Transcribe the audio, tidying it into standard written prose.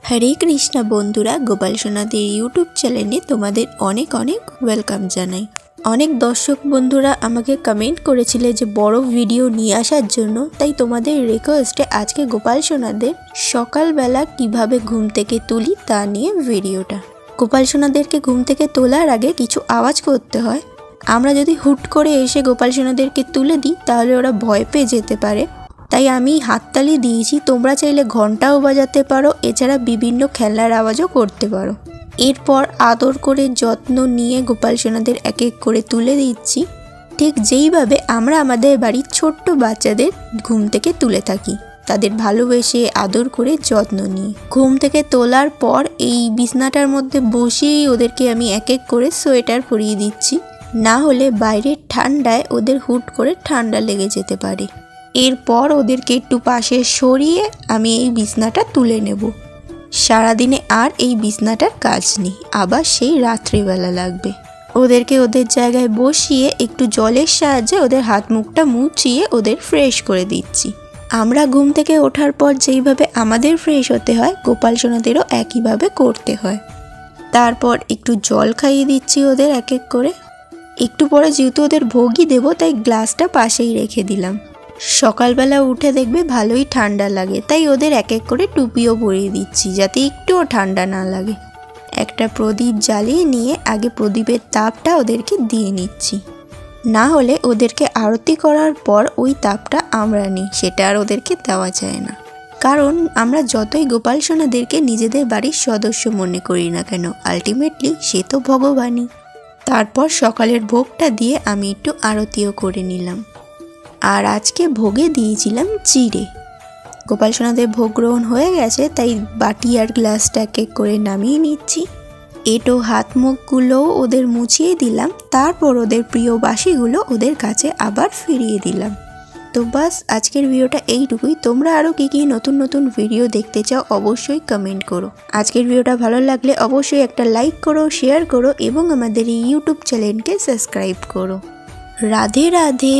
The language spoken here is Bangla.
हरे कृष्णा बंधुरा गोपाल सोनाদের यूट्यूब चैनेले তোমাদের অনেক অনেক ওয়েলকাম জানাই। অনেক দর্শক বন্ধুরা আমাকে কমেন্ট করেছিলে যে বড় ভিডিও নিয়ে আসার জন্য, তাই তোমাদের রিকোয়েস্টে আজকে গোপাল সোনাদের সকালবেলা কিভাবে ঘুম থেকে তুলি তা নিয়ে ভিডিওটা। গোপাল সোনাদেরকে ঘুম থেকে তোলার আগে কিছু আওয়াজ করতে হয়। আমরা যদি হুট করে এসে গোপাল সোনাদেরকে তুলে দিই তাহলে ওরা ভয় পেয়ে যেতে পারে, তাই আমি হাততালি দিয়েছি। তোমরা চাইলে ঘন্টাও বাজাতে পারো, এছাড়া বিভিন্ন খেলনার আওয়াজও করতে পারো। এরপর আদর করে যত্ন নিয়ে গোপাল সোনাদের এক এক করে তুলে দিচ্ছি, ঠিক যেইভাবে আমরা আমাদের বাড়ির ছোট্ট বাচ্চাদের ঘুম থেকে তুলে থাকি, তাদের ভালোবেসে আদর করে যত্ন নিয়ে। ঘুম থেকে তোলার পর এই বিছনাটার মধ্যে বসিয়েই ওদেরকে আমি এক এক করে সোয়েটার পরিয়ে দিচ্ছি, না হলে বাইরের ঠান্ডায় ওদের হুট করে ঠান্ডা লেগে যেতে পারে। এরপর ওদেরকে একটু পাশে সরিয়ে আমি এই বিছনাটা তুলে নেব। সারাদিনে আর এই বিছনাটার কাজ নেই, আবার সেই রাত্রিবেলা লাগবে। ওদেরকে ওদের জায়গায় বসিয়ে একটু জলের সাহায্যে ওদের হাত মুখটা মুছিয়ে ওদের ফ্রেশ করে দিচ্ছি। আমরা ঘুম থেকে ওঠার পর যেইভাবে আমাদের ফ্রেশ হতে হয়, গোপাল সোনাদেরও একইভাবে করতে হয়। তারপর একটু জল খাইয়ে দিচ্ছি ওদের এক এক করে। একটু পরে যেহেতু ওদের ভোগই দেবো, তাই গ্লাসটা পাশেই রেখে দিলাম। সকালবেলা উঠে দেখবে ভালোই ঠান্ডা লাগে, তাই ওদের এক এক করে টুপিও পরিয়ে দিচ্ছি যাতে একটুও ঠান্ডা না লাগে। একটা প্রদীপ জ্বালিয়ে নিয়ে আগে প্রদীপের তাপটা ওদেরকে দিয়ে নিচ্ছি, না হলে ওদেরকে আরতি করার পর ওই তাপটা আমরা নিই, সেটা আর ওদেরকে দেওয়া যায় না। কারণ আমরা যতই গোপাল সোনাদেরকে নিজেদের বাড়ির সদস্য মনে করি না কেন, আলটিমেটলি সে তো ভগবানই। তারপর সকালের ভোগটা দিয়ে আমি একটু আরতিও করে নিলাম। আর আজকে ভোগে দিয়েছিলাম চিড়ে। গোপাল সোনাদের ভোগ গ্রহণ হয়ে গেছে, তাই বাটি আর গ্লাসটা এক এক করে নামিয়ে নিচ্ছি। এটো হাত মুখগুলো ওদের মুছিয়ে দিলাম, তারপর ওদের প্রিয় বাসিগুলো ওদের কাছে আবার ফিরিয়ে দিলাম। তো বাস, আজকের ভিডিওটা এইটুকুই। তোমরা আরও কী নতুন নতুন ভিডিও দেখতে চাও অবশ্যই কমেন্ট করো। আজকের ভিডিওটা ভালো লাগলে অবশ্যই একটা লাইক করো, শেয়ার করো এবং আমাদের এই ইউটিউব চ্যানেলকে সাবস্ক্রাইব করো। রাধে রাধে।